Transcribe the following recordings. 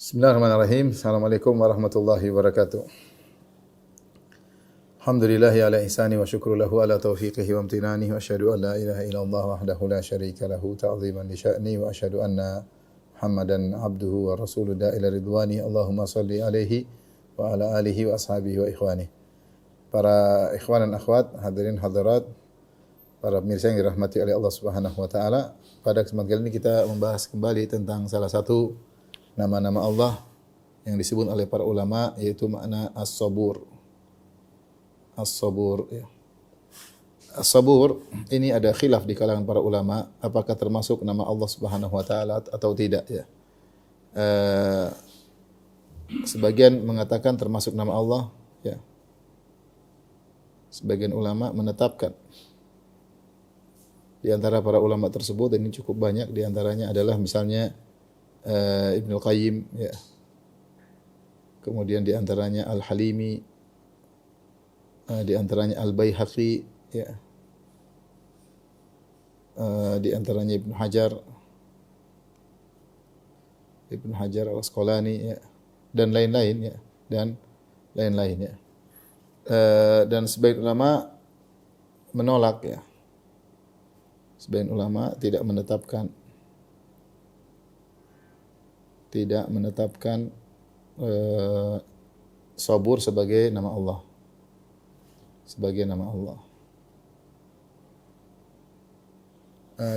Bismillahirrahmanirrahim. Assalamualaikum warahmatullahi wabarakatuh. Alhamdulillahi ala ihsani wa syukru lahu ala taufiqihi wa amtinani wa asyhadu an la ilaha illallah wahdahu la syarika lahu ta'ziman li sya'ni wa asyhadu anna Muhammadan abduhu wa rasuluhu ila ridwani. Allahumma salli alaihi wa ala alihi wa ashabihi wa ikhwani. Para ikhwan dan akhwat, hadirin hadirat, para pemirsa yang dirahmati oleh Allah Subhanahu wa taala, pada kesempatan kali ini kita membahas kembali tentang salah satu nama-nama Allah yang disebut oleh para ulama, yaitu makna as-sabur. As-sabur, ya. As-sabur ini ada khilaf di kalangan para ulama apakah termasuk nama Allah Subhanahu wa taala atau tidak, ya. Sebagian mengatakan termasuk nama Allah, ya. Sebagian ulama menetapkan. Di antara para ulama tersebut, dan ini cukup banyak, di antaranya adalah misalnya Ibnu Qayyim, ya. Kemudian di antaranya Al-Halimi, di antaranya Al-Baihaqi, ya. Di antaranya Ibnu Hajar Al-Asqalani, ya. Dan lain-lain, ya. Dan lain-lain, ya. Dan sebagian ulama menolak, ya. Sebagian ulama tidak menetapkan sabur sebagai nama Allah. Sebagai nama Allah.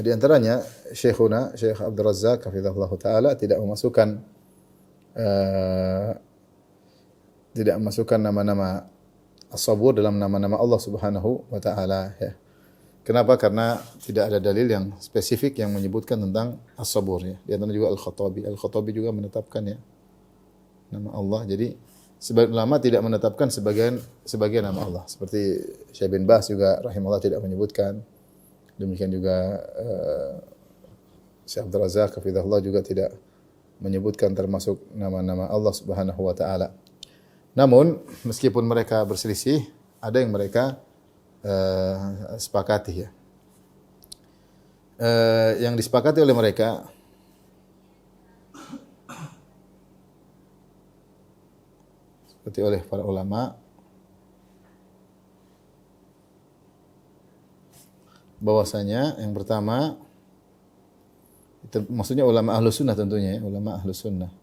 Di antaranya Syekh Abdul Razzaq hafizahullah taala tidak memasukkan nama-nama as-sabur dalam nama-nama Allah Subhanahu wa taala, ya. Kenapa? Karena tidak ada dalil yang spesifik yang menyebutkan tentang as-sabur, ya. Di antara juga Al-Khattabi. Al-Khattabi juga menetapkan, ya, nama Allah. Jadi sebagian ulama tidak menetapkan sebagian nama Allah. Seperti Syekh bin Baz juga rahimahullah tidak menyebutkan. Demikian juga Syekh Abdul Razzaq hafizahullah juga tidak menyebutkan termasuk nama-nama Allah Subhanahu wa taala. Namun meskipun mereka berselisih, ada yang mereka sepakati, ya. Yang disepakati oleh mereka seperti oleh para ulama bahwasanya yang pertama itu maksudnya ulama Ahlus Sunnah tentunya, ya, ulama Ahlus Sunnah.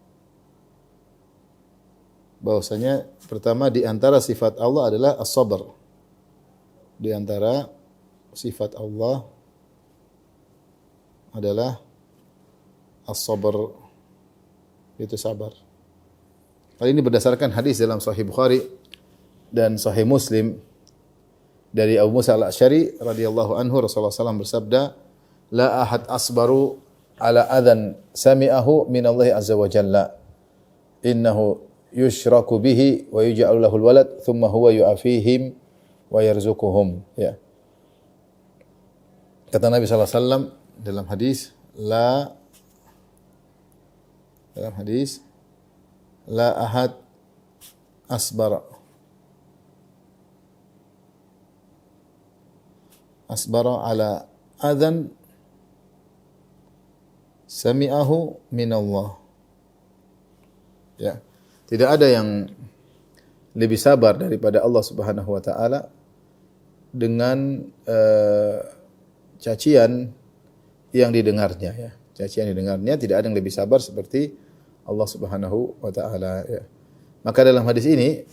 Bahwasanya pertama di antara sifat Allah adalah as-sabr. Di antara sifat Allah adalah as-sabr, itu sabar. Hal ini berdasarkan hadis dalam Sahih Bukhari dan Sahih Muslim dari Abu Musa al-Asy'ari radhiyallahu anhu. Rasulullah SAW bersabda, "La ahad asbaru ala adhan sami'ahu min Allah azza wa jalla. Innahu yushraku bihi wa yuj'alu lahul walad, thumma huwa yu'afihim wa yarzuquhum." Ya. Kata Nabi sallallahu alaihi wasallam dalam hadis, la ahad asbara ala adhan sami'ahu min Allah. Ya. Tidak ada yang lebih sabar daripada Allah Subhanahu wa taala dengan cacian yang didengarnya, ya. Cacian yang didengarnya, tidak ada yang lebih sabar seperti Allah Subhanahu wa taala, ya. Maka dalam hadis ini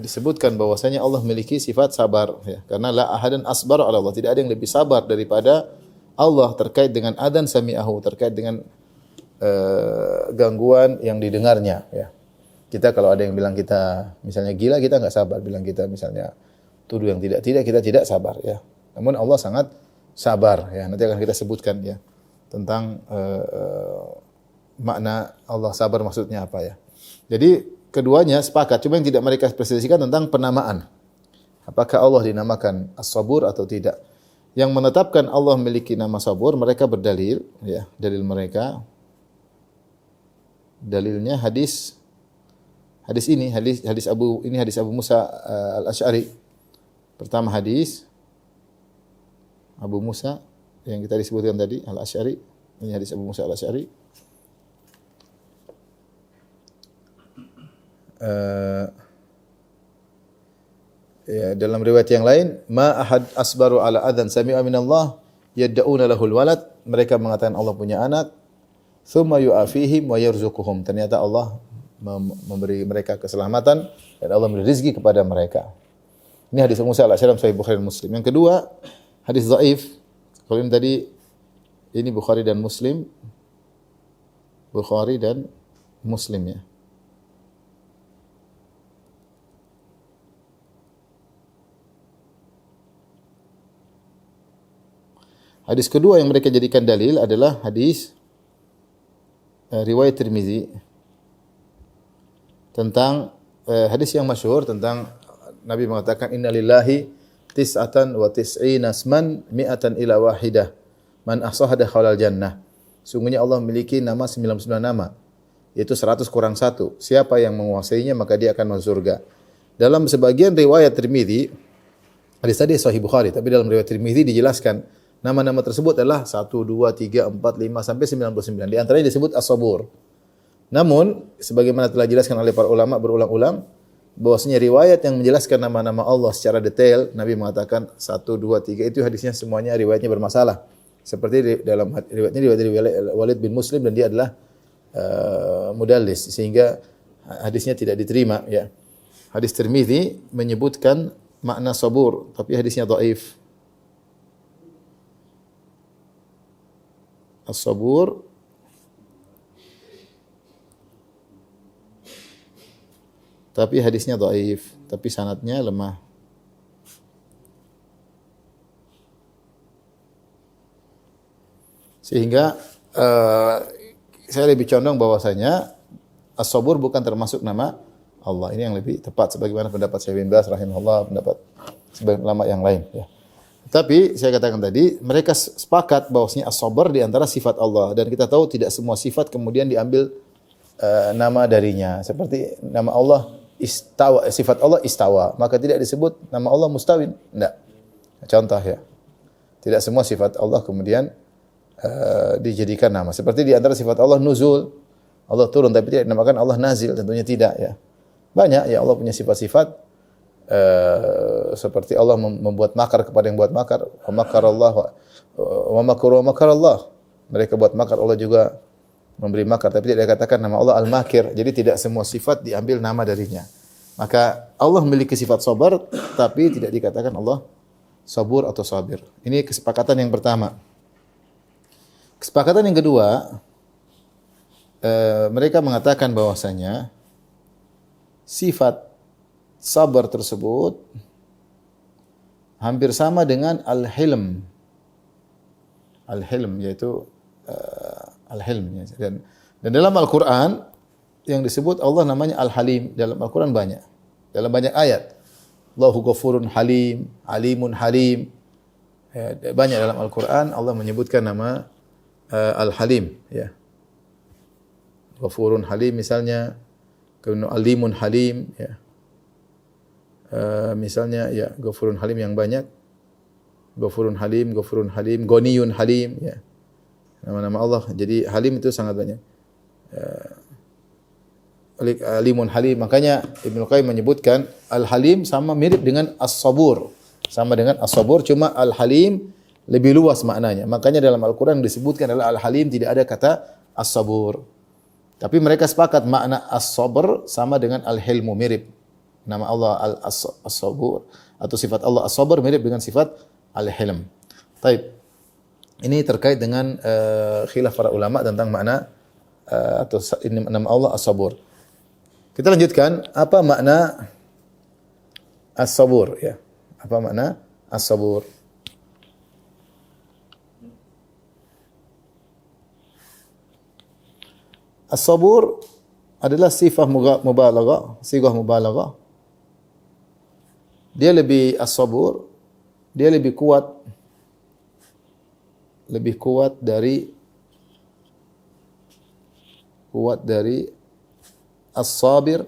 disebutkan bahwasanya Allah memiliki sifat sabar, ya. Karena la ahadan asbar ala Allah, tidak ada yang lebih sabar daripada Allah terkait dengan adzan sami'ahu, terkait dengan gangguan yang didengarnya, ya. Kita kalau ada yang bilang kita misalnya gila, kita enggak sabar. Bilang kita misalnya tuduh yang tidak, kita tidak sabar, ya. Namun Allah sangat sabar, ya. Nanti akan kita sebutkan, ya, tentang makna Allah sabar maksudnya apa, ya. Jadi keduanya sepakat, cuma yang tidak mereka spesifikasikan tentang penamaan. Apakah Allah dinamakan as-sabur atau tidak? Yang menetapkan Allah memiliki nama sabur, mereka berdalil, ya. Dalilnya hadis Abu Musa al-Asy'ari. Pertama hadis Abu Musa yang kita disebutkan tadi al-Asy'ari, ini hadis Abu Musa al-Asy'ari. uh, ya, dalam riwayat yang lain, ma ahad asbaru ala adzan sami'a minallah yad'una lahul walad, mereka mengatakan Allah punya anak, thumma yu'afihim wa yarzuquhum, ternyata Allah memberi mereka keselamatan dan Allah memberi rezeki kepada mereka. Ini hadis Musa al-Asy'ari Sahih Bukhari dan Muslim. Yang kedua, hadis dhaif. Kalau ini tadi ini Bukhari dan Muslim. Bukhari dan Muslim ya. Hadis kedua yang mereka jadikan dalil adalah hadis riwayat Tirmizi tentang hadis yang masyhur tentang Nabi mengatakan innalillahi tis'atan wa tis'ina asman mi'atan ila wahidah man ahsaha dakhalal jannah. Sungguhnya Allah memiliki nama 99 nama, yaitu 100 kurang 1. Siapa yang menguasainya maka dia akan masuk surga. Dalam sebagian riwayat Tirmizi, hadis tadi Sahih Bukhari, tapi dalam riwayat Tirmizi dijelaskan nama-nama tersebut adalah 1, 2, 3, 4, 5 sampai 99. Di antaranya disebut As-Sabur. Namun sebagaimana telah dijelaskan oleh para ulama berulang-ulang bahwasanya riwayat yang menjelaskan nama-nama Allah secara detail, Nabi mengatakan 1, 2, 3 itu hadisnya semuanya riwayatnya bermasalah. Seperti dalam riwayatnya riwayat Walid bin Muslim dan dia adalah mudallis sehingga hadisnya tidak diterima ya. Hadis Tirmizi menyebutkan makna sabur tapi hadisnya dhaif. As-sabur tapi hadisnya dhaif, tapi sanadnya lemah. Sehingga saya lebih condong bahwasanya as-sabur bukan termasuk nama Allah. Ini yang lebih tepat sebagaimana pendapat Syekh bin Baz rahimahullah, pendapat sebagian ulama yang lain ya. Tapi saya katakan tadi, mereka sepakat bahwasanya as-sabr di antara sifat Allah dan kita tahu tidak semua sifat kemudian diambil nama darinya. Seperti nama Allah istawa, sifat Allah istawa, maka tidak disebut nama Allah mustawin. Enggak. Contoh ya. Tidak semua sifat Allah kemudian dijadikan nama. Seperti di antara sifat Allah nuzul. Allah turun tapi tidak dinamakan Allah nazil, tentunya tidak ya. Banyak ya Allah punya sifat-sifat seperti Allah membuat makar kepada yang buat makar, wa makarallah wa makru wa makarallah. Mereka buat makar, Allah juga memberi makar, tapi tidak dikatakan nama Allah al-makir. Jadi tidak semua sifat diambil nama darinya. Maka Allah memiliki sifat sabar tapi tidak dikatakan Allah sabur atau sabir. Ini kesepakatan yang pertama. Kesepakatan yang kedua, mereka mengatakan bahwasanya sifat sabar tersebut hampir sama dengan al-hilm. Al-hilm yaitu al-hilm. Dan dalam Al-Quran yang disebut Allah namanya Al-Halim. Dalam Al-Quran banyak. Dalam banyak ayat. Allahu ghafurun halim, alimun halim. Ya, banyak dalam Al-Quran Allah menyebutkan nama Al-Halim. Ya. Ghafurun halim misalnya. Kemudian alimun halim. Ya. Misalnya ya Ghafurun Halim yang banyak, Ghafurun Halim, Ghaniyun Halim ya. Nama-nama Allah. Jadi Halim itu sangat banyak. Alimun Halim. Makanya Ibnu Qayyim menyebutkan Al-Halim sama mirip dengan As-Sabur. Sama dengan As-Sabur cuma Al-Halim lebih luas maknanya. Makanya dalam Al-Qur'an disebutkan adalah Al-Halim, tidak ada kata As-Sabur. Tapi mereka sepakat makna As-Sabr sama dengan Al-Hilmu, mirip. Nama Allah As-Sabur atau sifat Allah As-Sabr mirip dengan sifat Al-Hilm. Baik. Ini terkait dengan khilaf para ulama tentang makna atau nama Allah As-Sabur. Kita lanjutkan, apa makna As-Sabur ya? Apa makna As-Sabur? As-Sabur adalah sifat mubalaghah, sigah mubalaghah. Dia lebih as-sabur, dia lebih kuat dari as-sabir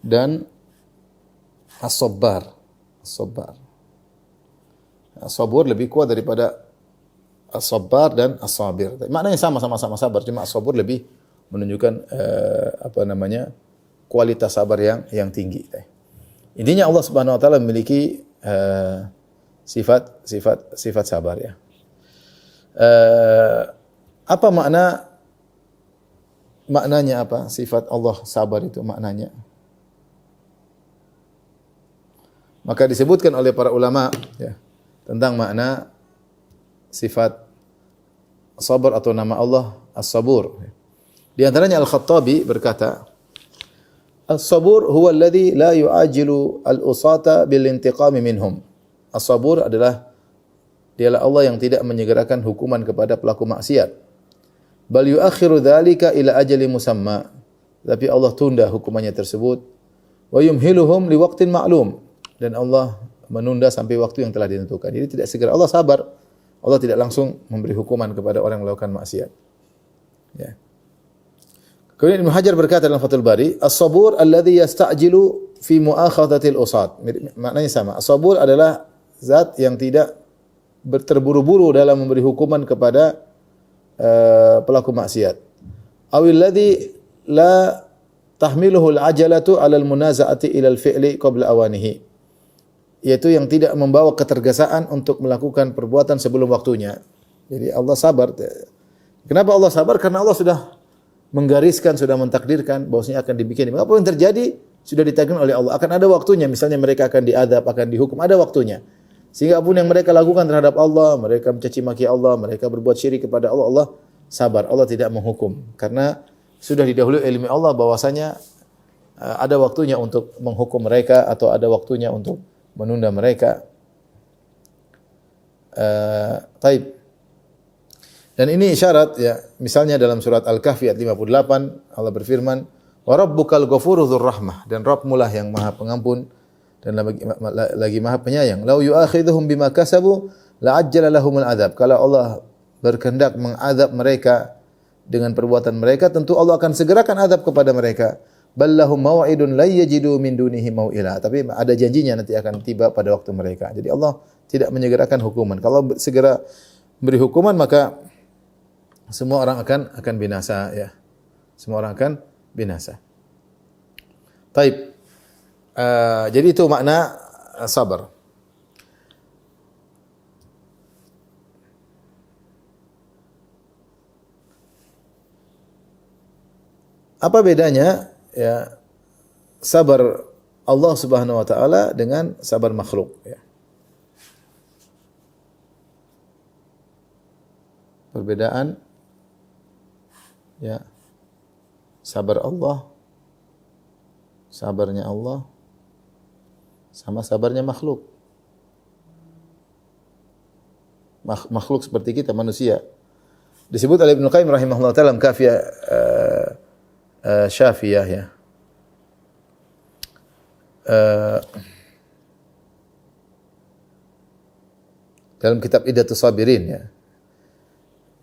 dan as-sabbar. As-sabur lebih kuat daripada as-sabbar dan as-sabir. Maknanya sama-sama sabar, cuma as-sabur lebih menunjukkan kualitas sabar yang tinggi. Intinya Allah Subhanahu wa taala memiliki sifat sabar ya. Apa maknanya apa? Sifat Allah sabar itu maknanya. Maka disebutkan oleh para ulama ya, tentang makna sifat sabar atau nama Allah As-Sabur. Di antaranya Al-Khattabi berkata, As-Sabur huwa alladhi la yu'ajilu al-usata bil intiqami minhum. As-Sabur dialah Allah yang tidak menyegerakan hukuman kepada pelaku maksiat. Bal yu'akhiru dzalika ila ajali musamma. Tapi Allah tunda hukumannya tersebut. Wa yumhiluhum liwaqtin ma'lum. Dan Allah menunda sampai waktu yang telah ditentukan. Jadi tidak segera. Allah sabar. Allah tidak langsung memberi hukuman kepada orang yang melakukan maksiat. Ya. Kemudian Ibnu Hajar berkata dalam Fathul Bari, As-sabur alladhi yasta'jilu fi mu'akhadhatil usat. Maknanya sama. As-sabur adalah zat yang tidak terburu-buru dalam memberi hukuman kepada pelaku maksiat. Awil ladzi la tahmiluhu al-ajalatu 'ala al-munaza'ati ila al-fi'li qabla awanihi. Yaitu yang tidak membawa ketergesaan untuk melakukan perbuatan sebelum waktunya. Jadi Allah sabar. Kenapa Allah sabar? Karena Allah sudah menggariskan, sudah mentakdirkan bahwasanya akan dibikin. Apa yang terjadi sudah ditakdirkan oleh Allah. Akan ada waktunya. Misalnya mereka akan diadab, akan dihukum, ada waktunya. Sehingga apapun yang mereka lakukan terhadap Allah, mereka mencaci maki Allah, mereka berbuat syirik kepada Allah, Allah sabar. Allah tidak menghukum. Karena sudah didahului ilmu Allah bahwasanya ada waktunya untuk menghukum mereka atau ada waktunya untuk menunda mereka. Taib. Dan ini isyarat ya, misalnya dalam surat Al-Kahfi ayat 58 Allah berfirman, "Wa rabbukal ghafuru dzur rahmah." Dan Rabbmu lah yang Maha Pengampun dan lagi Maha Penyayang. "Lau yu'akhidhuhum bima kasabu la'ajjala lahumul adzab." Kalau Allah berkehendak mengazab mereka dengan perbuatan mereka, tentu Allah akan segerakan azab kepada mereka. Ballahum mau'idun la yajidu min dunihi mau'ila. Tapi ada janjinya nanti akan tiba pada waktu mereka. Jadi Allah tidak menyegerakan hukuman. Kalau segera beri hukuman maka semua orang akan binasa ya. Semua orang akan binasa. Taib. Jadi itu makna sabar. Apa bedanya ya sabar Allah Subhanahu wa taala dengan sabar makhluk ya? Perbedaan ya, sabar Allah, sabarnya Allah sama sabarnya makhluk. Makhluk seperti kita manusia. Disebut oleh Ibnu Qayyim rahimahullah taala dalam Kafiyah Syafiyah ya. Dalam kitab Iddatus Sabirin ya.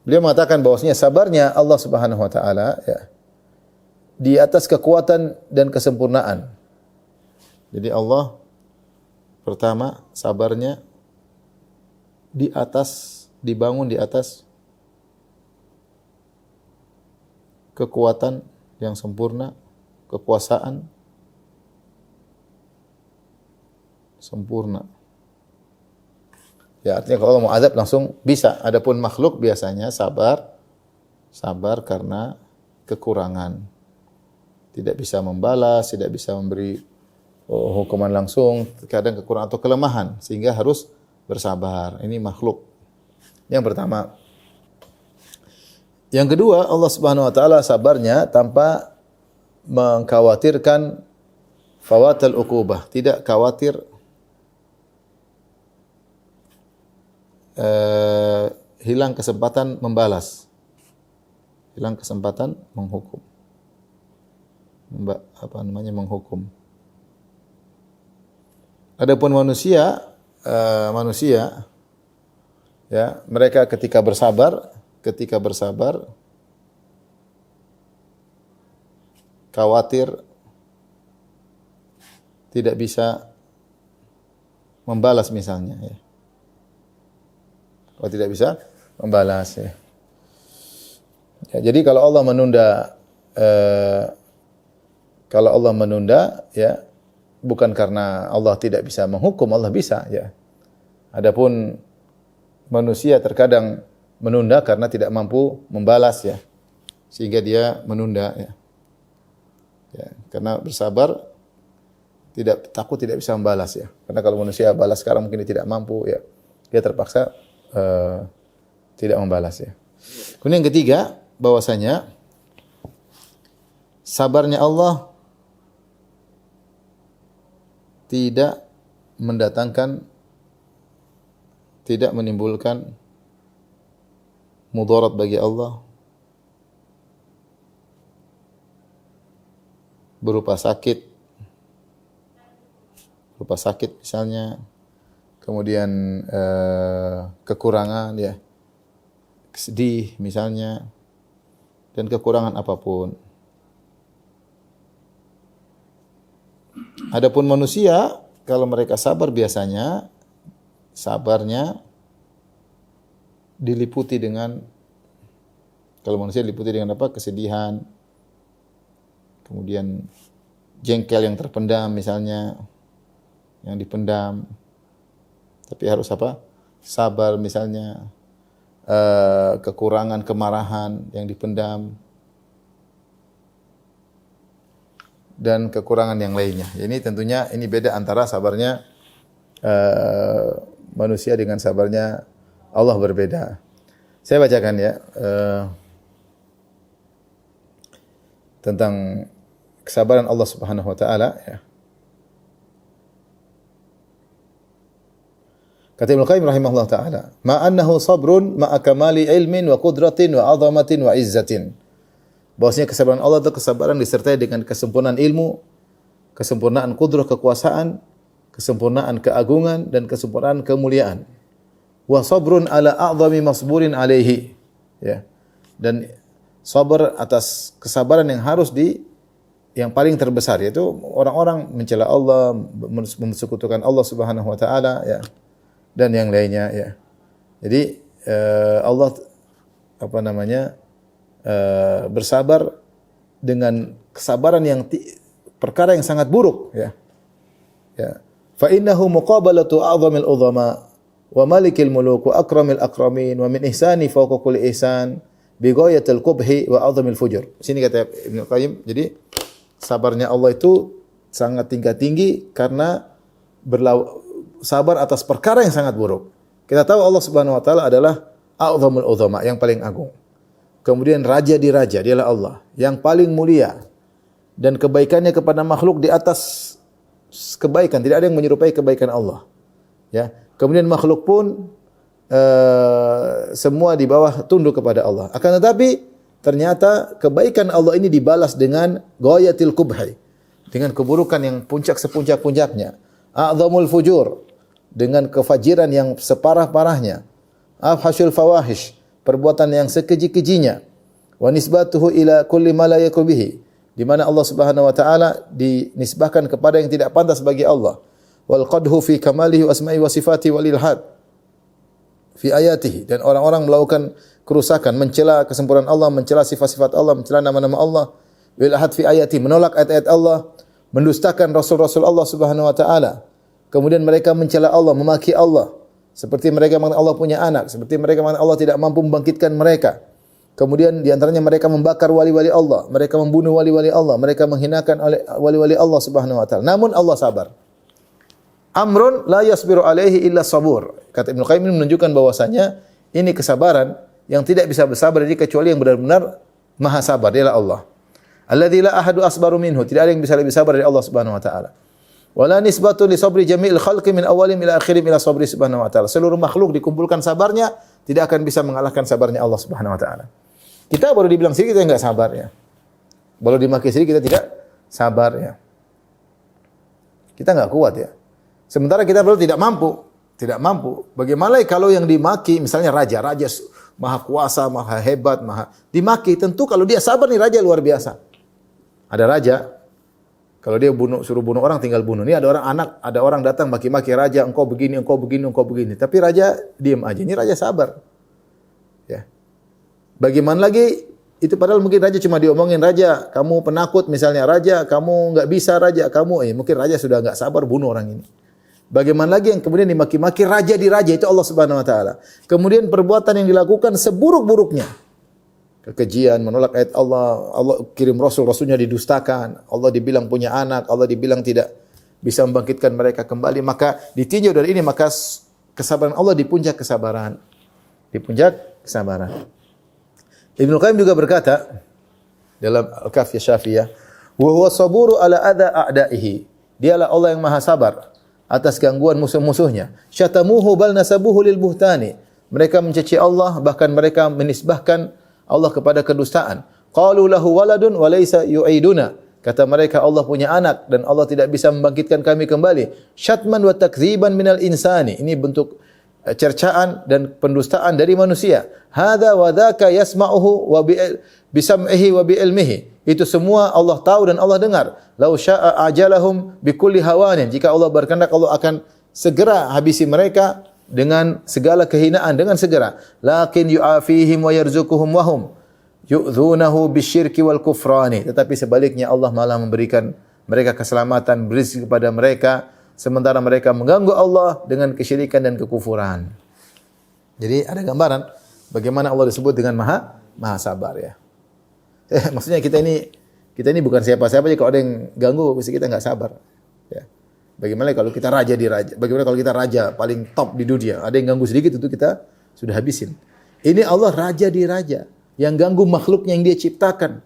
Beliau mengatakan bahwasanya sabarnya Allah Subhanahu wa taala ya di atas kekuatan dan kesempurnaan. Jadi Allah pertama sabarnya dibangun di atas kekuatan yang sempurna, kekuasaan sempurna. Ya, artinya kalau Allah mau azab langsung bisa. Adapun makhluk biasanya sabar karena kekurangan. Tidak bisa membalas, tidak bisa memberi hukuman langsung, kadang kekurangan atau kelemahan sehingga harus bersabar. Ini makhluk. Yang pertama. Yang kedua, Allah Subhanahu wa taala sabarnya tanpa mengkhawatirkan fawatal uqubah, tidak khawatir hilang kesempatan membalas, hilang kesempatan menghukum, menghukum. Adapun manusia ya, mereka ketika bersabar khawatir tidak bisa membalas misalnya ya. Kalau tidak bisa membalas ya. Ya, jadi kalau Allah menunda eh, kalau Allah menunda, ya bukan karena Allah tidak bisa menghukum, Allah bisa, ya. Adapun manusia terkadang menunda karena tidak mampu membalas, ya, sehingga dia menunda, ya. Ya, karena bersabar takut tidak bisa membalas, ya. Karena kalau manusia balas sekarang mungkin dia tidak mampu, ya. Dia terpaksa tidak membalas, ya. Kemudian yang ketiga, bahwasanya sabarnya Allah tidak menimbulkan mudarat bagi Allah berupa sakit misalnya, kemudian kekurangan, ya, sedih misalnya, dan kekurangan apapun. Adapun manusia, kalau mereka sabar biasanya sabarnya diliputi dengan, kalau manusia diliputi dengan apa? Kesedihan, kemudian jengkel yang terpendam misalnya, yang dipendam. Tapi harus apa? Sabar misalnya, kekurangan, kemarahan yang dipendam, dan kekurangan yang lainnya. Ini tentunya ini beda antara sabarnya manusia dengan sabarnya Allah, berbeda. Saya bacakan, ya, tentang kesabaran Allah Subhanahu wa taala, ya. Kata Ibnu Qayyim rahimahullah taala, "Ma annahu sabrun ma'a kamali ilmin wa qudratin wa 'azamatin wa izzatin." Bahwasanya kesabaran Allah itu kesabaran disertai dengan kesempurnaan ilmu, kesempurnaan kudrah kekuasaan, kesempurnaan keagungan, dan kesempurnaan kemuliaan. Wa sabrun ala a'zami masburin alaihi, ya. Dan sabar atas kesabaran yang harus yang paling terbesar, yaitu orang-orang mencela Allah, mensekutukan Allah Subhanahu wa taala, ya, dan yang lainnya, ya. Jadi Allah bersabar dengan kesabaran yang perkara yang sangat buruk, ya. Ya. Fa innahu muqabalatu a'zamil udhama wa malikil muluk wa akramil akramin wa min ihsani fawqa kulli ihsan bi ghayatil qubhi wa 'azamil fujur. Sini kata Ibnu Qayyim, jadi sabarnya Allah itu sangat tinggi karena sabar atas perkara yang sangat buruk. Kita tahu Allah Subhanahu wa taala adalah a'zamul udhama, yang paling agung. Kemudian raja di raja, dialah Allah yang paling mulia, dan kebaikannya kepada makhluk di atas kebaikan, tidak ada yang menyerupai kebaikan Allah, ya. Kemudian makhluk pun semua di bawah tunduk kepada Allah. Akan tetapi ternyata kebaikan Allah ini dibalas dengan ghayatil qubhi, dengan keburukan yang puncak sepuncak-puncaknya. A'zamul fujur, dengan kefajiran yang separah-parahnya. Afhashul fawahish, perbuatan yang sekeji-kejinya. Wa nisbatuhu ila kulli ma la yakul bihi, di mana Allah Subhanahu wa taala dinisbahkan kepada yang tidak pantas bagi Allah. Wal qadhu fi kamalihi wa asma'i wa sifati wal ilhad fi ayatihi, dan orang-orang melakukan kerusakan, mencela kesempurnaan Allah, mencela sifat-sifat Allah, mencela nama-nama Allah. Wal ilhad fi ayatihi, menolak ayat-ayat Allah, mendustakan rasul-rasul Allah Subhanahu wa taala. Kemudian mereka mencela Allah, memaki Allah, seperti mereka mengatakan Allah punya anak, seperti mereka mengatakan Allah tidak mampu membangkitkan mereka. Kemudian di antaranya mereka membakar wali-wali Allah, mereka membunuh wali-wali Allah, mereka menghinakan wali-wali Allah Subhanahu wa taala. Namun Allah sabar. Amrun la yasbiru alaihi illa sabur. Kata Ibnu Qayyim ini menunjukkan bahwasanya ini kesabaran yang tidak bisa bersabar kecuali yang benar-benar maha sabar, dialah Allah. Alladzi la ahadu asbaru minhu, tidak ada yang bisa lebih sabar dari Allah Subhanahu wa taala. Wala nisbatu li sabri jami'il khalqi min awalim ila akhirim ila sabri Subhanahu wa taala. Seluruh makhluk dikumpulkan sabarnya tidak akan bisa mengalahkan sabarnya Allah Subhanahu wa taala. Kita baru dibilang sedikit kita enggak sabar, ya. Baru dimaki sedikit kita tidak sabar, ya. Kita enggak kuat, ya. Sementara kita baru tidak mampu. Bagaimana kalau yang dimaki misalnya raja maha kuasa, maha hebat, dimaki, tentu kalau dia sabar nih raja luar biasa. Ada raja, kalau dia suruh bunuh orang tinggal bunuh. Ini ada orang datang maki-maki raja, engkau begini. Tapi raja diam aja. Ini raja sabar. Ya. Bagaimana lagi Itu padahal mungkin raja cuma diomongin, raja kamu penakut misalnya, raja kamu nggak bisa, raja kamu mungkin raja sudah nggak sabar bunuh orang ini. Bagaimana lagi yang kemudian dimaki-maki raja di raja, itu Allah Subhanahu wa taala. Kemudian perbuatan yang dilakukan seburuk-buruknya. Kekejian, menolak ayat Allah, Allah kirim rasulnya didustakan, Allah dibilang punya anak, Allah dibilang tidak bisa membangkitkan mereka kembali, maka ditinjau dari ini, maka kesabaran Allah di puncak kesabaran. Di puncak kesabaran. Ibnu Qayyim juga berkata dalam Al-Kafiyah Syafiyah, "Wa huwa saburu ala adza a'daihi." Dialah Allah yang Maha sabar atas gangguan musuh-musuhnya. Syatamuhu bal nasabuhu lil buhtani. Mereka mencaci Allah, bahkan mereka menisbahkan Allah kepada kedustaan. Qalu lahu waladun wa laysa yu'iduna. Kata mereka Allah punya anak dan Allah tidak bisa membangkitkan kami kembali. Syatman wa takdziban minal insani. Ini bentuk cercaan dan pendustaan dari manusia. Hadza wa dzaka yasma'uhu wa bisam'ihi wa bi'ilmihi. Itu semua Allah tahu dan Allah dengar. Lau syaa ajalahum bikulli hawanin. Jika Allah berkehendak, Allah akan segera habisi mereka dengan segala kehinaan, dengan segera. Lakin yu'afihim wa yarzuquhum wa hum yu'dzunahu bisyirki wal kufrani. Tetapi sebaliknya Allah malah memberikan mereka keselamatan, berizki kepada mereka, sementara mereka mengganggu Allah dengan kesyirikan dan kekufuran. Jadi ada gambaran bagaimana Allah disebut dengan Maha Sabar ya. Maksudnya kita ini bukan siapa-siapa aja, kalau ada yang ganggu mesti kita enggak sabar. Ya. Bagaimana kalau kita raja di raja? Bagaimana kalau kita raja paling top di dunia? Ada yang ganggu sedikit itu kita sudah habisin. Ini Allah raja di raja, yang ganggu makhluknya yang Dia ciptakan.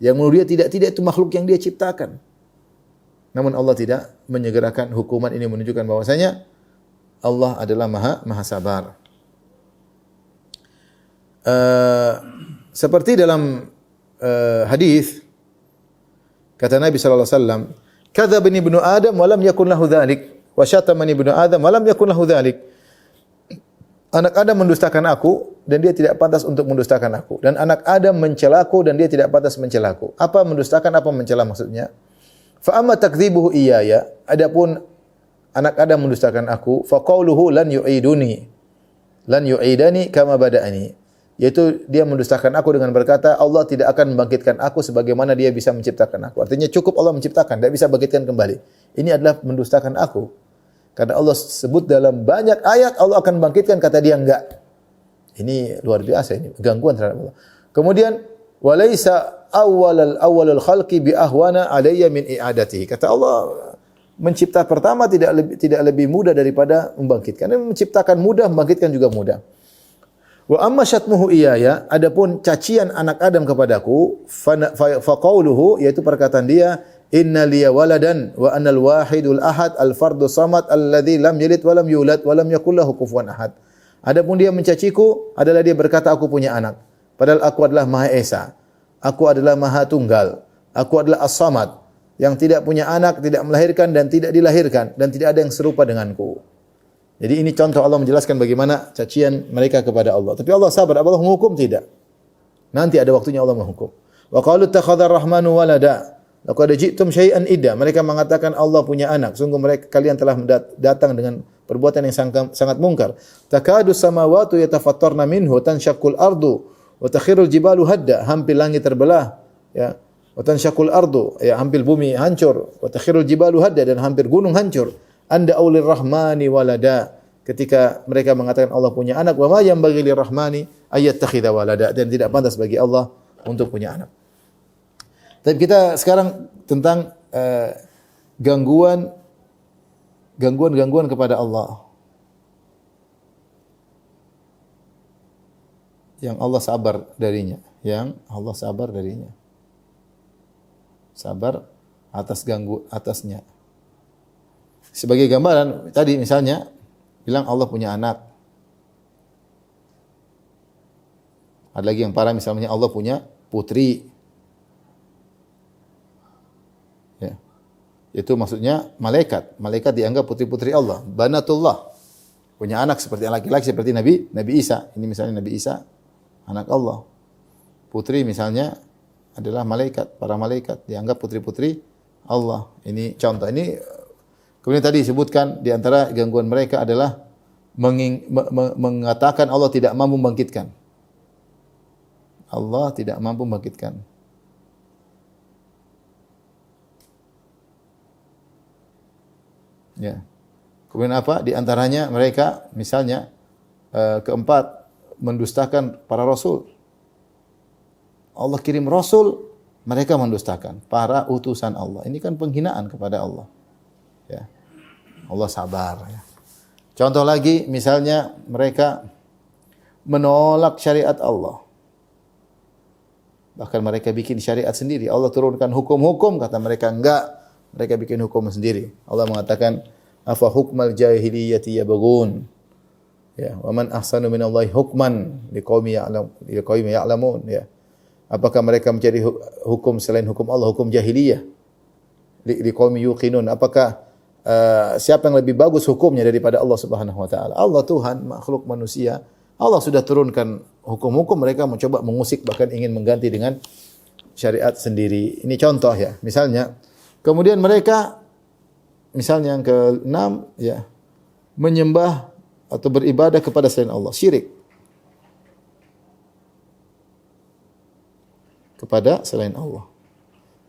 Yang menurut Dia tidak itu makhluk yang Dia ciptakan. Namun Allah tidak menyegerakan hukuman. Ini menunjukkan bahwasanya Allah adalah Maha Sabar. Seperti dalam hadis kata Nabi sallallahu alaihi wasallam, "Kadzabani ibnu Adam wa lam yakun lahu dzalik, wa syatamani ibnu Adam wa lam yakun lahu dzalik." Anak Adam mendustakan aku dan dia tidak pantas untuk mendustakan aku, dan anak Adam mencelaku dan dia tidak pantas mencelaku. Apa mendustakan, apa mencela maksudnya? Fa amma takdzibuhu iyaya, adapun anak Adam mendustakan aku, fa qauluhu lan yu'idani kama bada'ani. Yaitu dia mendustakan aku dengan berkata Allah tidak akan membangkitkan aku sebagaimana Dia bisa menciptakan aku. Artinya cukup Allah menciptakan, tidak bisa bangkitkan kembali. Ini adalah mendustakan aku. Karena Allah sebut dalam banyak ayat Allah akan membangkitkan, kata Dia enggak. Ini luar biasa, ini gangguan terhadap Allah. Kemudian walaisa awwalul khalqi bi ahwana alayya min i'adatihi. Kata Allah, mencipta pertama tidak lebih mudah daripada membangkitkan. Menciptakan mudah, membangkitkan juga mudah. Wa amma syatmuhu iyaya, adapun cacian anak Adam kepadaku, fa qauluhu, yaitu perkataan dia, inna liya waladan wa anal wahidul ahad al fardu samad alladzi lam yalid wa lam yulad wa lam yakul lahu kufuwan ahad. Adapun dia mencaciku adalah dia berkata aku punya anak, padahal aku adalah Maha Esa. Aku adalah Maha Tunggal. Aku adalah As-Samad, yang tidak punya anak, tidak melahirkan dan tidak dilahirkan, dan tidak ada yang serupa denganku. Jadi ini contoh Allah menjelaskan bagaimana cacian mereka kepada Allah. Tapi Allah sabar, Allah menghukum tidak. Nanti ada waktunya Allah menghukum. Wa qalu ittakhadha ar-rahmanu walada. Laqad ji'tum syai'an idda. Mereka mengatakan Allah punya anak. Sungguh kalian telah datang dengan perbuatan yang sangat mungkar. Takadu samawati yatafattarna minhu tanshaqqul ardu wa takhirul jibalu hadda. Hampir langit terbelah, ya. Wa tanshaqqul ardu, ya, hampir bumi hancur. Wa takhirul jibalu hadda, dan hampir gunung hancur. Anda aulir rahmani walada, ketika mereka mengatakan Allah punya anak, wa ma yanbaghi lirrahmani ayattakhidha walada, dan tidak pantas bagi Allah untuk punya anak. Tapi kita sekarang tentang gangguan kepada Allah yang Allah sabar darinya, sabar atasnya. Sebagai gambaran tadi misalnya bilang Allah punya anak. Ada lagi yang parah misalnya Allah punya putri. Ya. Itu maksudnya malaikat. Malaikat dianggap putri-putri Allah, banatullah. Punya anak seperti laki-laki seperti Nabi Isa. Ini misalnya Nabi Isa anak Allah. Putri misalnya adalah malaikat, para malaikat dianggap putri-putri Allah. Ini contoh. Ini kemudian tadi disebutkan di antara gangguan mereka adalah mengatakan Allah tidak mampu membangkitkan. Allah tidak mampu membangkitkan. Ya. Kemudian apa? Di antaranya mereka misalnya keempat mendustakan para rasul. Allah kirim rasul, mereka mendustakan para utusan Allah. Ini kan penghinaan kepada Allah. Ya. Allah sabar ya. Contoh lagi misalnya mereka menolak syariat Allah. Bahkan mereka bikin syariat sendiri. Allah turunkan hukum-hukum, kata mereka enggak. Mereka bikin hukum sendiri. Allah mengatakan, afa hukmal jahiliyati yabghun. Ya, wa man ahsanu minallahi hukman liqaumin ya'lamun, ya. Apakah mereka mencari hukum selain hukum Allah, hukum jahiliyah? Liqaumin yuqinun. Apakah siapa yang lebih bagus hukumnya daripada Allah Subhanahu wa taala? Allah Tuhan, makhluk manusia. Allah sudah turunkan hukum-hukum, mereka mencoba mengusik, bahkan ingin mengganti dengan syariat sendiri. Ini contoh ya. Misalnya, kemudian mereka misalnya yang ke-6 ya, menyembah atau beribadah kepada selain Allah, syirik kepada selain Allah.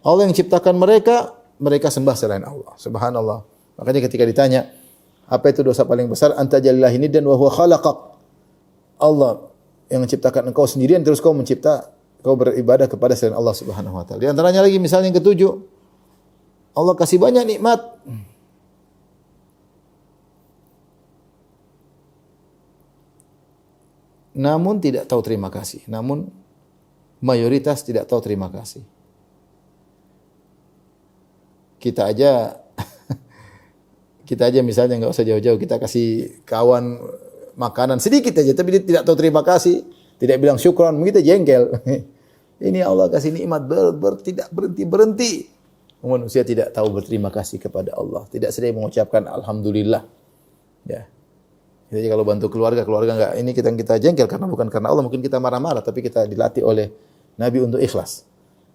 Allah yang ciptakan mereka, mereka sembah selain Allah. Subhanallah. Makanya ketika ditanya, apa itu dosa paling besar? Anta jalillahi niddan wa huwa khalaqak. Allah yang menciptakan engkau sendirian, terus kau beribadah kepada selain Allah Subhanahu wa taala. Di antaranya lagi misalnya yang ke-7, Allah kasih banyak nikmat. Namun tidak tahu terima kasih. Namun mayoritas tidak tahu terima kasih. Kita aja misalnya enggak usah jauh-jauh, kita kasih kawan makanan sedikit aja, tapi dia tidak tahu terima kasih, tidak bilang syukran, kita jengkel. Ini Allah kasih nikmat tidak berhenti. Manusia tidak tahu berterima kasih kepada Allah, tidak sering mengucapkan alhamdulillah. Ya. Jadi kalau bantu keluarga enggak, ini kita jengkel karena bukan karena Allah, mungkin kita marah-marah, tapi kita dilatih oleh Nabi untuk ikhlas.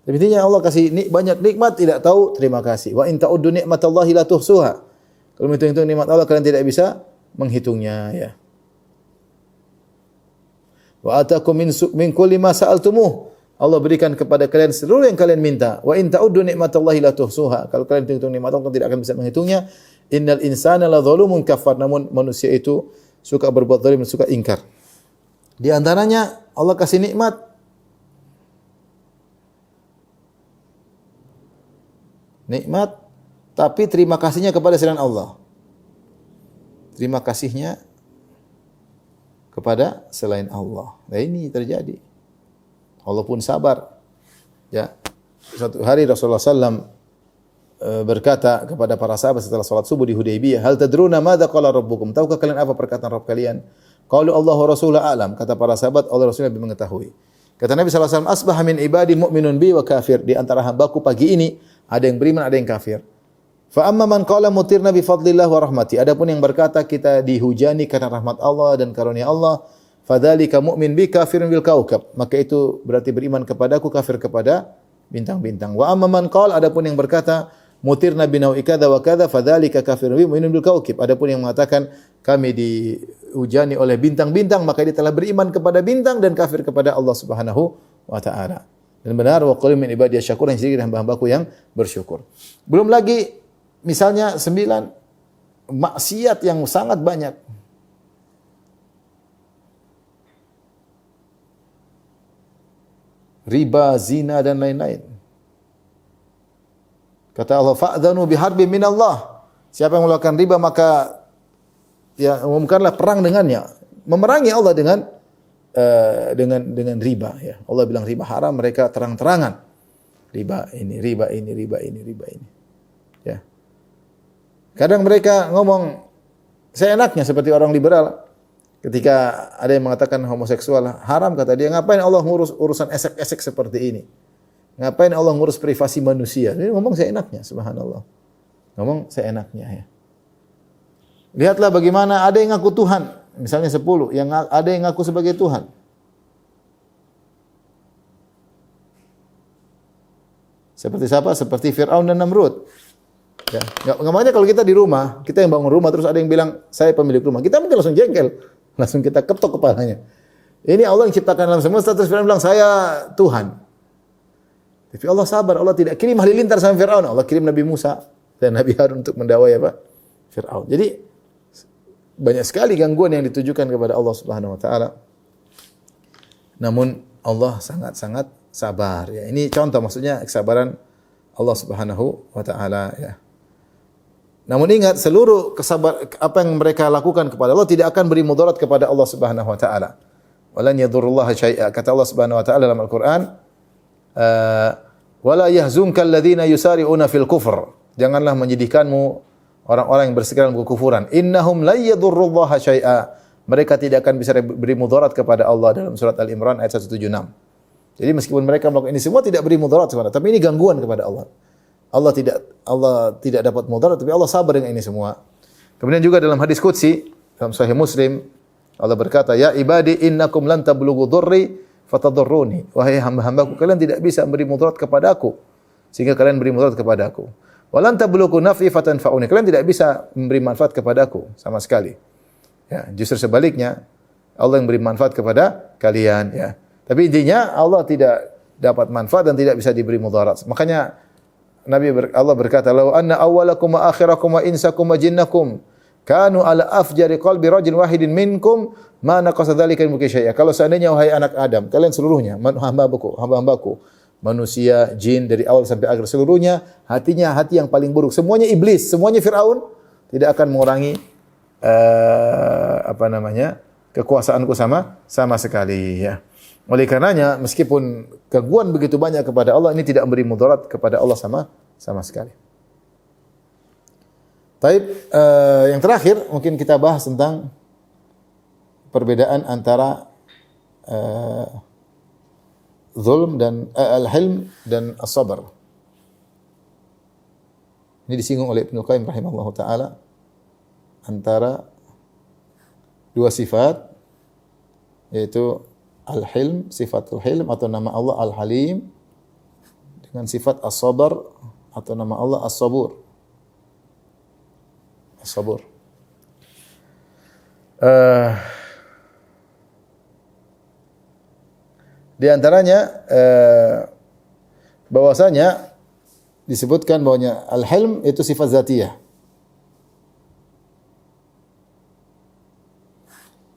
Tapi intinya Allah kasih banyak nikmat, tidak tahu terima kasih. Wa in ta'uddu ni'matallahi la tuhsuha. Kalau menghitung nikmat Allah, kalian tidak bisa menghitungnya, ya. Wa atakum min kulli ma sa'altumuh. Allah berikan kepada kalian seluruh yang kalian minta. Wa in ta'uddu ni'matallahi la tuhsuha. Kalau kalian hitung nikmat Allah, kalian tidak akan bisa menghitungnya. Innal insana la zalumun kafar. Namun manusia itu suka berbuat zalim, suka ingkar. Di antaranya Allah kasih nikmat, tapi terima kasihnya kepada selain Allah. Terima kasihnya kepada selain Allah. Nah, ini terjadi. Allah pun sabar. Ya. Suatu hari Rasulullah SAW berkata kepada para sahabat setelah salat subuh di Hudaybiyah, "Hal tadruna madza qala rabbukum?" Tahukah kalian apa perkataan Rabb kalian? Qalu Allah wa rasuluhu a'lam. Kata para sahabat, Allah Rasulnya lebih mengetahui. Kata Nabi SAW, "Asbaha min ibadi mu'minun bi wa kafir." Di antara hambaku pagi ini ada yang beriman, ada yang kafir. Fa amma man qala mutirna bi fadlillah wa rahmati. Adapun yang berkata kita dihujani karena rahmat Allah dan karunia Allah, fadzalika mu'min bi kafirun bil kaukab. Maka itu berarti beriman kepadaku, kafir kepada bintang-bintang. Wa amma man qala, adapun yang berkata mutirna bi nau'i kadza wa kadza, fadzalika kafirun bi mu'minun bil kaukab. Adapun yang mengatakan kami dihujani oleh bintang-bintang, maka dia telah beriman kepada bintang dan kafir kepada Allah Subhanahu wa taala. Dan benar, wa qul min ibadiyasy syakur, yang sedikit hamba-hambaku yang bersyukur. Belum lagi misalnya 9 maksiat yang sangat banyak. Riba, zina dan lain-lain. Kata Allah, fa'dhanu biharbin minallah. Siapa yang melakukan riba maka ya umumkanlah perang dengannya. Memerangi Allah dengan riba, ya. Allah bilang riba haram, mereka terang-terangan. Riba ini. Ya. Kadang mereka ngomong seenaknya seperti orang liberal. Ketika ada yang mengatakan homoseksual haram, kata dia, ngapain Allah ngurus urusan esek-esek seperti ini? Ngapain Allah ngurus privasi manusia? Dia ngomong seenaknya, subhanallah. Ngomong seenaknya, ya. Lihatlah bagaimana ada yang ngaku Tuhan, misalnya 10, yang ada yang ngaku sebagai Tuhan. Seperti siapa? Seperti Fir'aun dan Namrud. Ya, makanya kalau kita di rumah, kita yang bangun rumah terus ada yang bilang saya pemilik rumah, kita mungkin langsung jengkel, langsung kita ketok kepalanya. Ini Allah yang ciptakan alam semesta, terus Fir'aun bilang, saya Tuhan. Tapi Allah sabar, Allah tidak kirim halilintar sama Fir'aun. Allah kirim Nabi Musa dan Nabi Harun untuk mendakwai apa? Fir'aun. Jadi banyak sekali gangguan yang ditujukan kepada Allah Subhanahu wa taala. Namun Allah sangat-sangat sabar ya. Ini contoh maksudnya kesabaran Allah Subhanahu wa taala ya. Namun ingat seluruh apa yang mereka lakukan kepada Allah tidak akan beri mudarat kepada Allah Subhanahu wa taala. Walan yadurrullaha syai'a. Kata Allah Subhanahu wa taala dalam Al-Qur'an, wala yahzunka alladhina yusari'una fil kufr. Janganlah menyedihkanmu orang-orang yang bersikeras dalam kekufuran. Innahum la yadurrullaha syai'a. Mereka tidak akan bisa beri mudarat kepada Allah dalam surat Al-Imran ayat 176. Jadi meskipun mereka melakukan ini semua tidak beri mudarat kepada, tapi ini gangguan kepada Allah. Allah tidak dapat mudarat, tapi Allah sabar dengan ini semua. Kemudian juga dalam hadis qudsi dalam Sahih Muslim, Allah berkata, "Ya ibadi innakum lan tablughu dhurri fatadurruni." Wahai hamba-hambaku, kalian tidak bisa memberi mudarat kepadaku sehingga kalian beri mudarat kepadaku. Wa lan tablughu naf'i fatanfa'uni. Kalian tidak bisa memberi manfaat kepadaku sama sekali. Ya, justru sebaliknya Allah yang beri manfaat kepada kalian ya. Tapi intinya Allah tidak dapat manfaat dan tidak bisa diberi mudarat. Makanya Allah berkata, "Lau anna awwalakum wa akhirakum wa insakum wa jinnakum kanu ala afjari qalbi rajulin wahidin minkum ma naqasa dzalika min mulki syai'a." Kalau seandainya wahai anak Adam, kalian seluruhnya hamba-hambaku, manusia, jin dari awal sampai akhir seluruhnya hatinya hati yang paling buruk. Semuanya iblis, semuanya Firaun, tidak akan mengurangi kekuasaanku sama sekali ya. Oleh karenanya meskipun gangguan begitu banyak kepada Allah, ini tidak memberi mudarat kepada Allah sama sekali. Taib, yang terakhir mungkin kita bahas tentang perbedaan antara zulm dan al-hilm dan as-sabr. Ini disinggung oleh Ibnu Qayyim rahimahullahu taala antara dua sifat, yaitu al-hilm, sifatul hilm atau nama Allah al-halim, dengan sifat as-sabr atau nama Allah as-sabur. As-sabur. Di antaranya bahwasanya disebutkan bahwanya al-hilm itu sifat zatiyah.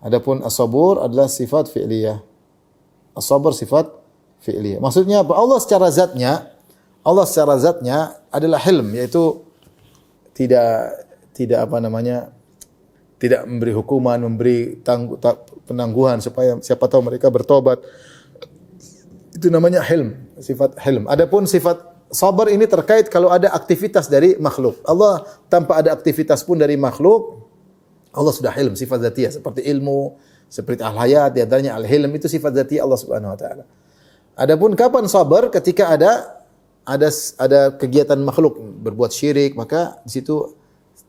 Adapun as-sabur adalah sifat fi'liyah. As-sabr sifat fi'liyah. Maksudnya apa? Allah secara zatnya adalah hilm, yaitu tidak memberi hukuman, memberi penangguhan supaya siapa tahu mereka bertobat. Itu namanya hilm, sifat hilm. Adapun sifat sabar ini terkait kalau ada aktivitas dari makhluk. Allah tanpa ada aktivitas pun dari makhluk, Allah sudah hilm, sifat zatiyah seperti ilmu, seperti al-hayat, di antaranya al-hilm itu sifat zatiyah Allah Subhanahu wa taala. Adapun kapan sabar? Ketika ada kegiatan makhluk berbuat syirik, maka di situ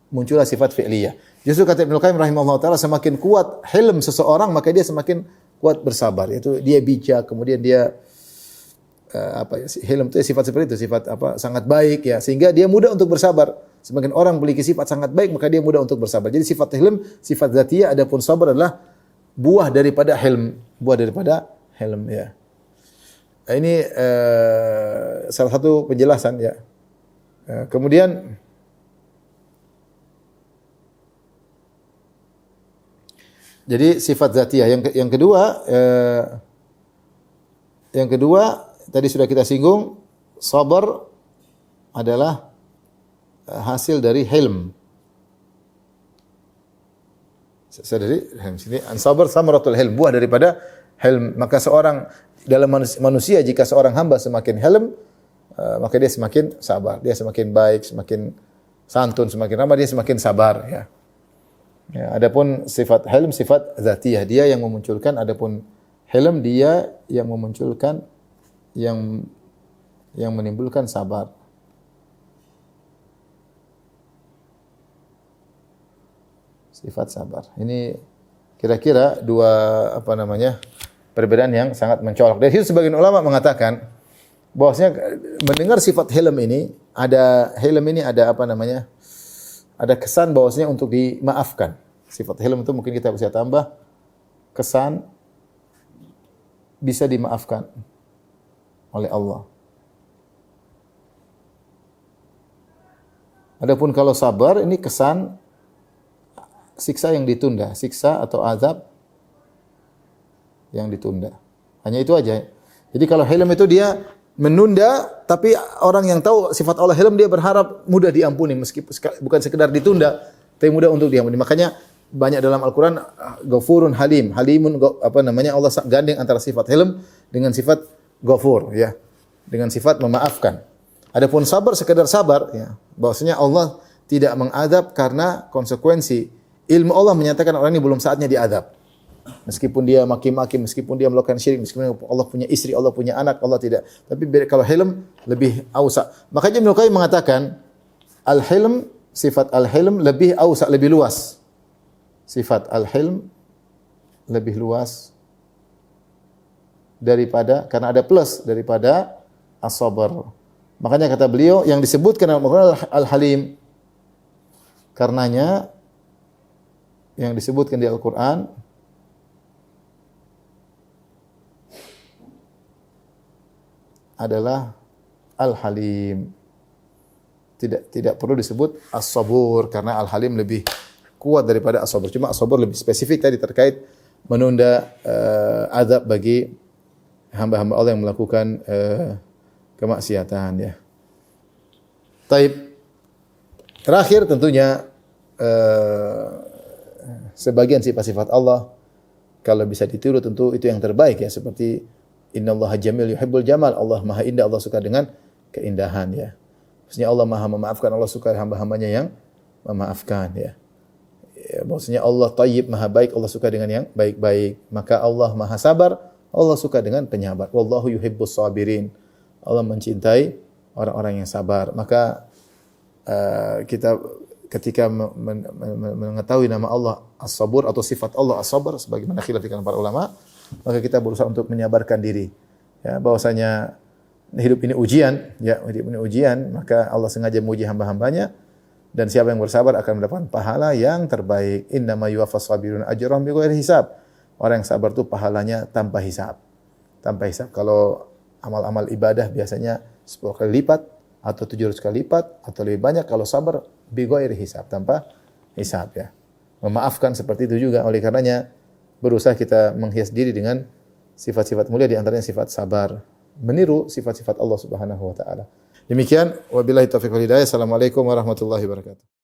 muncullah sifat fi'liyah. Justru kata Ibnu Qayyim rahimahullah taala, semakin kuat hilm seseorang maka dia semakin kuat bersabar. Yaitu dia bijak, kemudian dia hilm itu sifat seperti itu, sifat sangat baik ya, sehingga dia mudah untuk bersabar. Semakin orang memiliki sifat sangat baik maka dia mudah untuk bersabar. Jadi sifat hilm sifat zatiyah, adapun sabar adalah buah daripada hilm, ya. Nah, ini salah satu penjelasan ya. Kemudian jadi sifat zatiyah. Yang kedua tadi sudah kita singgung, sabar adalah hasil dari hilm. Dari sini an-sabar samaratul hilm, buah daripada hilm. Maka seorang dalam manusia, jika seorang hamba semakin hilm, maka dia semakin sabar, dia semakin baik, semakin santun, semakin ramah, dia semakin sabar ya. Ya, adapun sifat hilm sifat zatiyah, dia yang memunculkan, adapun hilm dia yang memunculkan, yang menimbulkan sabar. Sifat sabar. Ini kira-kira dua perbedaan yang sangat mencolok. Dari situ sebagian ulama mengatakan bahwasanya mendengar sifat hilm ini ada kesan bahwasanya untuk dimaafkan. Sifat hilm itu mungkin kita bisa tambah kesan bisa dimaafkan oleh Allah. Adapun kalau sabar, ini kesan siksa yang ditunda, siksa atau azab yang ditunda. Hanya itu aja. Jadi kalau hilm itu dia menunda, tapi orang yang tahu sifat Allah hilm dia berharap mudah diampuni meskipun bukan sekedar ditunda, tapi mudah untuk diampuni. Makanya banyak dalam Al-Qur'an Ghafurun Halim. Halimun Allah gandeng antara sifat hilm dengan sifat Ghafur ya. Dengan sifat memaafkan. Adapun sabar sekedar sabar ya. Bahwasanya Allah tidak mengadab karena konsekuensi. Ilmu Allah menyatakan orang ini belum saatnya diadab. Meskipun dia maki-maki, meskipun dia melakukan syirik, meskipun Allah punya istri, Allah punya anak, Allah tidak. Tapi kalau hilm lebih ausa. Makanya Ibnu Qayyim mengatakan al-hilm, sifat al-hilm lebih ausa, lebih luas. Sifat al-hilm lebih luas daripada, karena ada plus daripada as-sabr. Makanya kata beliau yang disebutkan dalam Al-Qur'an Al-Halim. Karenanya yang disebutkan di Al-Qur'an adalah Al-Halim. Tidak perlu disebut As-Sabur karena Al-Halim lebih kuat daripada As-Sabur. Cuma As-Sabur lebih spesifik tadi terkait menunda azab bagi hamba-hamba Allah yang melakukan kemaksiatan ya. Taib. Terakhir tentunya sebagian sifat-sifat Allah kalau bisa ditiru tentu itu yang terbaik ya, seperti innallaha jamil yuhibbul jamal. Allah Maha Indah, Allah suka dengan keindahan ya. Maksudnya Allah Maha memaafkan, Allah suka hamba-hambanya yang memaafkan ya. Maksudnya Allah Thayyib, Maha baik, Allah suka dengan yang baik-baik. Maka Allah Maha sabar, Allah suka dengan penyabar. Wallahu yuhibbus sabirin. Allah mencintai orang-orang yang sabar. Maka kita ketika mengetahui nama Allah As-Sabur atau sifat Allah As-Sabr sebagaimana khilaf di kalangan para ulama, maka kita berusaha untuk menyabarkan diri. Ya, bahwasanya hidup ini ujian, ya, hidup ini ujian, maka Allah sengaja menguji hamba-hambanya dan siapa yang bersabar akan mendapatkan pahala yang terbaik. Innama yuwaffas sabirun ajrahum bighairi hisab. Orang yang sabar itu pahalanya tanpa hisab. Tanpa hisab. Kalau amal-amal ibadah biasanya 10 kali lipat atau 700 kali lipat atau lebih banyak, kalau sabar bighairi hisab, tanpa hisab ya. Memaafkan seperti itu juga. Oleh karenanya berusaha kita menghias diri dengan sifat-sifat mulia, di antaranya sifat sabar, meniru sifat-sifat Allah Subhanahu wa taala. Demikian, wabillahi taufiq wal hidayah. Assalamualaikum warahmatullahi wabarakatuh.